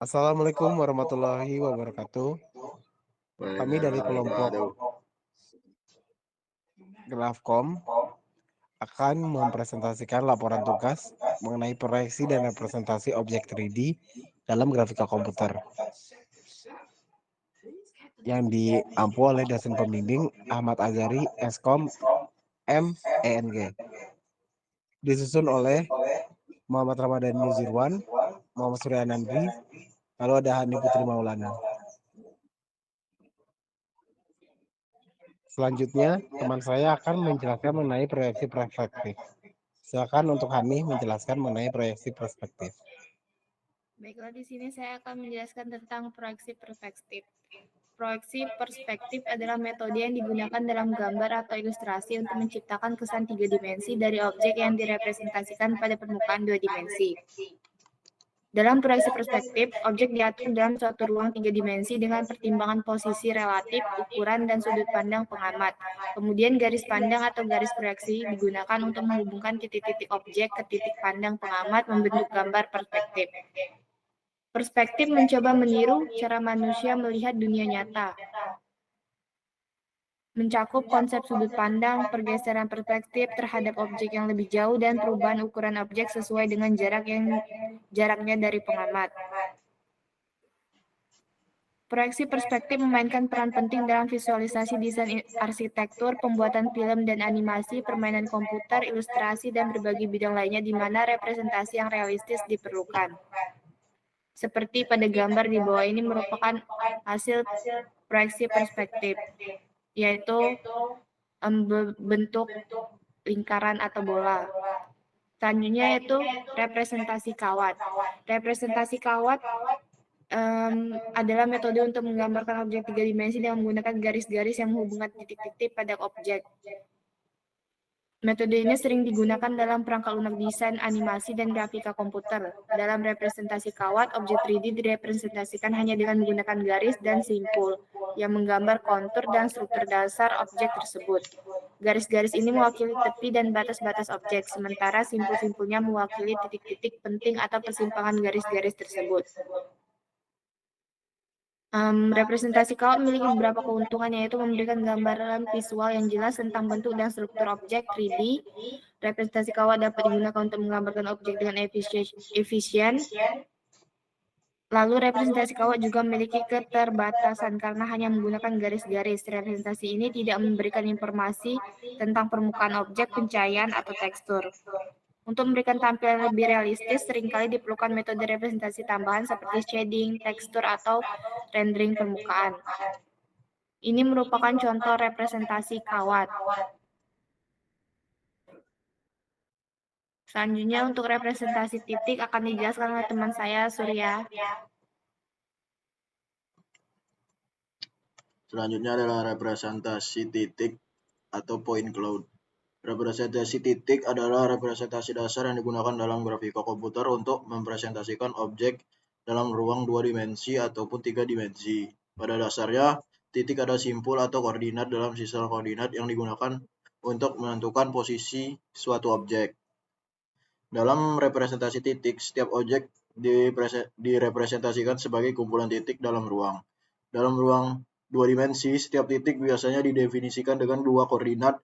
Assalamualaikum warahmatullahi wabarakatuh. Kami dari kelompok Grafkom akan mempresentasikan laporan tugas mengenai proyeksi dan representasi objek 3D dalam grafika komputer yang diampu oleh dosen pembimbing Ahmad Azhari, Eskom MENG. Disusun oleh Muhammad Ramadan Nuzirwan, Muhammad Surya Nandri, lalu ada Hani Putri Maulana. Selanjutnya, teman saya akan menjelaskan mengenai proyeksi perspektif. Silakan untuk Hani menjelaskan mengenai proyeksi perspektif. Baiklah, di sini saya akan menjelaskan tentang proyeksi perspektif. Proyeksi perspektif adalah metode yang digunakan dalam gambar atau ilustrasi untuk menciptakan kesan 3 dimensi dari objek yang direpresentasikan pada permukaan 2 dimensi. Dalam proyeksi perspektif, objek diatur dalam suatu ruang 3 dimensi dengan pertimbangan posisi relatif, ukuran, dan sudut pandang pengamat. Kemudian garis pandang atau garis proyeksi digunakan untuk menghubungkan titik-titik objek ke titik pandang pengamat membentuk gambar perspektif. Perspektif mencoba meniru cara manusia melihat dunia nyata. Mencakup konsep sudut pandang, pergeseran perspektif terhadap objek yang lebih jauh, dan perubahan ukuran objek sesuai dengan jaraknya dari pengamat. Proyeksi perspektif memainkan peran penting dalam visualisasi desain arsitektur, pembuatan film dan animasi, permainan komputer, ilustrasi, dan berbagai bidang lainnya di mana representasi yang realistis diperlukan. Seperti pada gambar di bawah ini merupakan hasil proyeksi perspektif, yaitu bentuk lingkaran atau bola. Selanjutnya yaitu representasi kawat. Representasi kawat adalah metode untuk menggambarkan objek 3 dimensi dengan menggunakan garis-garis yang menghubungkan titik-titik pada objek. Metode ini sering digunakan dalam perangkat lunak desain, animasi, dan grafika komputer. Dalam representasi kawat, objek 3D direpresentasikan hanya dengan menggunakan garis dan simpul yang menggambar kontur dan struktur dasar objek tersebut. Garis-garis ini mewakili tepi dan batas-batas objek, sementara simpul-simpulnya mewakili titik-titik penting atau persimpangan garis-garis tersebut. Representasi kawat memiliki beberapa keuntungan, yaitu memberikan gambaran visual yang jelas tentang bentuk dan struktur objek 3D. Representasi kawat dapat digunakan untuk menggambarkan objek dengan efisien. Lalu representasi kawat juga memiliki keterbatasan karena hanya menggunakan garis-garis. Representasi ini tidak memberikan informasi tentang permukaan objek, pencahayaan, atau tekstur. Untuk memberikan tampilan lebih realistis, seringkali diperlukan metode representasi tambahan seperti shading, tekstur, atau rendering permukaan. Ini merupakan contoh representasi kawat. Selanjutnya untuk representasi titik akan dijelaskan oleh teman saya, Surya. Selanjutnya adalah representasi titik atau point cloud. Representasi titik adalah representasi dasar yang digunakan dalam grafika komputer untuk mempresentasikan objek dalam ruang 2 dimensi ataupun 3 dimensi. Pada dasarnya, titik adalah simpul atau koordinat dalam sistem koordinat yang digunakan untuk menentukan posisi suatu objek. Dalam representasi titik, setiap objek direpresentasikan sebagai kumpulan titik dalam ruang. Dalam ruang 2 dimensi, setiap titik biasanya didefinisikan dengan 2 koordinat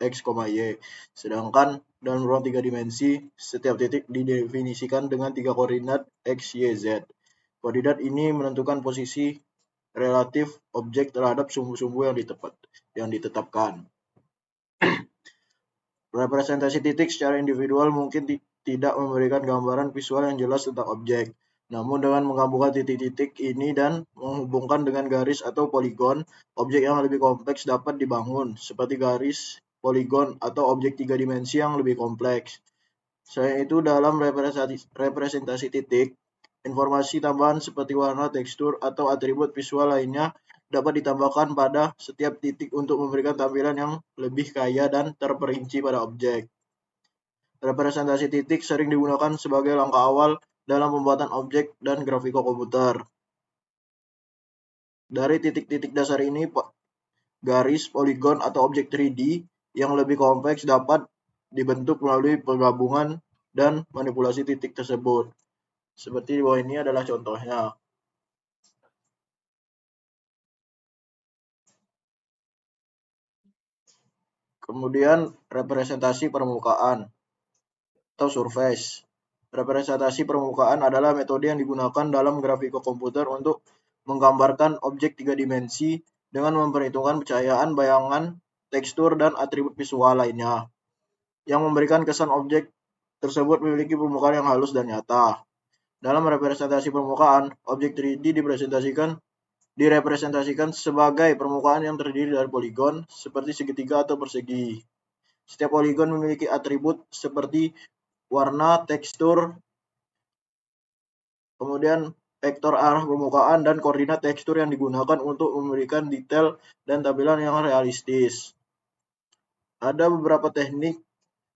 X, Y. Sedangkan dalam ruang 3 dimensi, setiap titik didefinisikan dengan 3 koordinat X, Y, Z. Koordinat ini menentukan posisi relatif objek terhadap sumbu-sumbu yang ditetapkan. Representasi titik secara individual mungkin tidak memberikan gambaran visual yang jelas tentang objek. Namun dengan menggabungkan titik-titik ini dan menghubungkan dengan garis atau poligon, objek yang lebih kompleks dapat dibangun, seperti garis, poligon, atau objek 3 dimensi yang lebih kompleks. Selain itu, dalam representasi titik, informasi tambahan seperti warna, tekstur, atau atribut visual lainnya dapat ditambahkan pada setiap titik untuk memberikan tampilan yang lebih kaya dan terperinci pada objek. Representasi titik sering digunakan sebagai langkah awal dalam pembuatan objek dan grafika komputer. Dari titik-titik dasar ini, garis, poligon, atau objek 3D yang lebih kompleks dapat dibentuk melalui penggabungan dan manipulasi titik tersebut. Seperti di bawah ini adalah contohnya. Kemudian representasi permukaan atau surface. Representasi permukaan adalah metode yang digunakan dalam grafika komputer untuk menggambarkan objek tiga dimensi dengan memperhitungkan pencahayaan, bayangan, tekstur, dan atribut visual lainnya, yang memberikan kesan objek tersebut memiliki permukaan yang halus dan nyata. Dalam representasi permukaan, objek 3D direpresentasikan sebagai permukaan yang terdiri dari poligon, seperti segitiga atau persegi. Setiap poligon memiliki atribut seperti warna, tekstur, kemudian vektor arah permukaan, dan koordinat tekstur yang digunakan untuk memberikan detail dan tampilan yang realistis. Ada beberapa teknik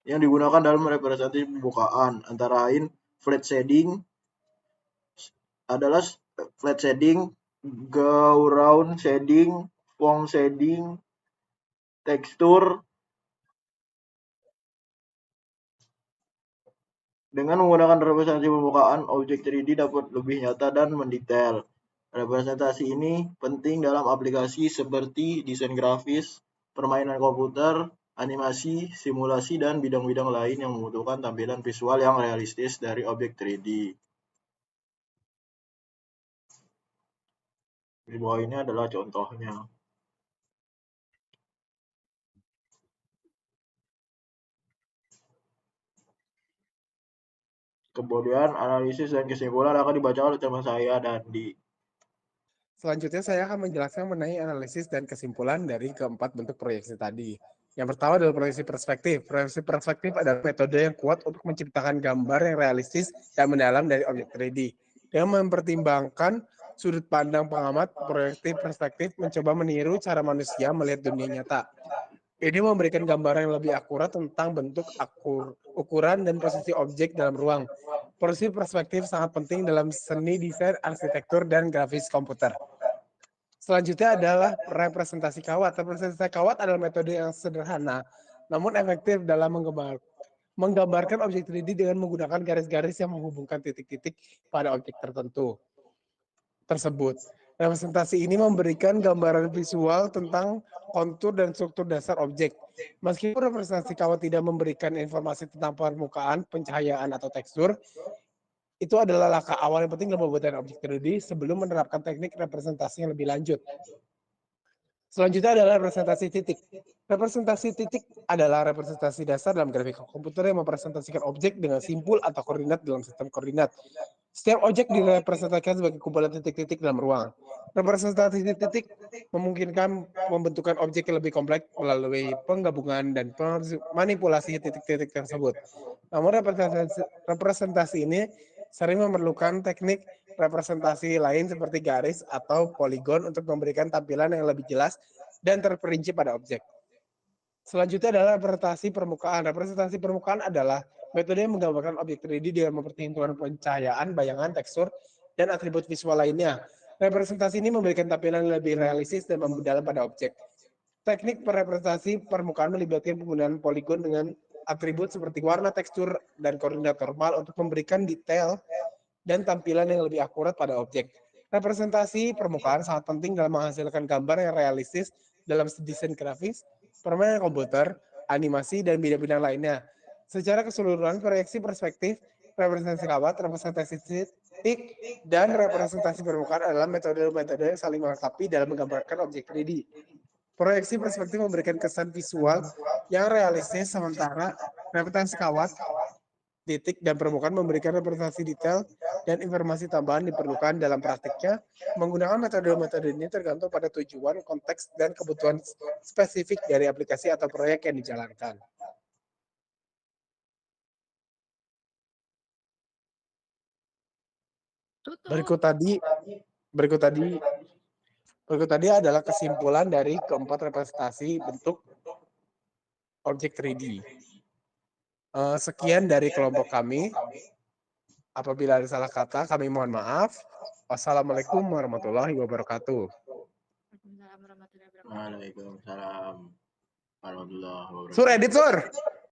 yang digunakan dalam representasi permukaan, antara lain flat shading, go-round shading, foam shading, tekstur. Dengan menggunakan representasi permukaan, objek 3D dapat lebih nyata dan mendetail. Representasi ini penting dalam aplikasi seperti desain grafis, permainan komputer, animasi, simulasi, dan bidang-bidang lain yang membutuhkan tampilan visual yang realistis dari objek 3D. Di bawah ini adalah contohnya. Kemudian analisis dan kesimpulan akan dibaca oleh teman saya, Dandi. Selanjutnya saya akan menjelaskan mengenai analisis dan kesimpulan dari keempat bentuk proyeksi tadi. Yang pertama adalah proyeksi perspektif. Proyeksi perspektif adalah metode yang kuat untuk menciptakan gambar yang realistis dan mendalam dari objek 3D. Dengan mempertimbangkan sudut pandang pengamat, proyeksi perspektif mencoba meniru cara manusia melihat dunia nyata. Ini memberikan gambaran yang lebih akurat tentang bentuk, ukuran, dan posisi objek dalam ruang. Proyeksi perspektif sangat penting dalam seni desain, arsitektur, dan grafis komputer. Selanjutnya adalah representasi kawat. Representasi kawat adalah metode yang sederhana, namun efektif dalam menggambarkan objek 3D dengan menggunakan garis-garis yang menghubungkan titik-titik pada objek tertentu tersebut. Representasi ini memberikan gambaran visual tentang kontur dan struktur dasar objek. Meskipun representasi kawat tidak memberikan informasi tentang permukaan, pencahayaan, atau tekstur, itu adalah langkah awal yang penting dalam pembuatan objek 3D sebelum menerapkan teknik representasi yang lebih lanjut. Selanjutnya adalah representasi titik. Representasi titik adalah representasi dasar dalam grafika komputer yang mempresentasikan objek dengan simpul atau koordinat dalam sistem koordinat. Setiap objek direpresentasikan sebagai kumpulan titik-titik dalam ruang. Representasi titik memungkinkan membentukkan objek yang lebih kompleks melalui penggabungan dan manipulasi titik-titik tersebut. Namun representasi ini sering memerlukan teknik representasi lain seperti garis atau poligon untuk memberikan tampilan yang lebih jelas dan terperinci pada objek. Selanjutnya adalah representasi permukaan. Representasi permukaan adalah metode yang menggambarkan objek 3D dengan memperhitungkan pencahayaan, bayangan, tekstur, dan atribut visual lainnya. Representasi ini memberikan tampilan yang lebih realistis dan mendalam pada objek. Teknik representasi permukaan melibatkan penggunaan poligon dengan atribut seperti warna, tekstur, dan koordinat normal untuk memberikan detail dan tampilan yang lebih akurat pada objek. Representasi permukaan sangat penting dalam menghasilkan gambar yang realistis dalam desain grafis, permainan komputer, animasi, dan bidang-bidang lainnya. Secara keseluruhan, proyeksi perspektif, representasi kawat, representasi titik, dan representasi permukaan adalah metode-metode yang saling melengkapi dalam menggambarkan objek 3D. Proyeksi perspektif memberikan kesan visual yang realistis, sementara representasi kawat, titik, dan permukaan memberikan representasi detail dan informasi tambahan diperlukan dalam praktiknya. Menggunakan metode-metode ini tergantung pada tujuan, konteks, dan kebutuhan spesifik dari aplikasi atau proyek yang dijalankan. Berikut tadi adalah kesimpulan dari keempat representasi bentuk objek 3D. Sekian dari kelompok kami. Apabila ada salah kata, kami mohon maaf. Wassalamualaikum warahmatullahi wabarakatuh. Waalaikumsalam warahmatullahi wabarakatuh. Sur, edit, Sur!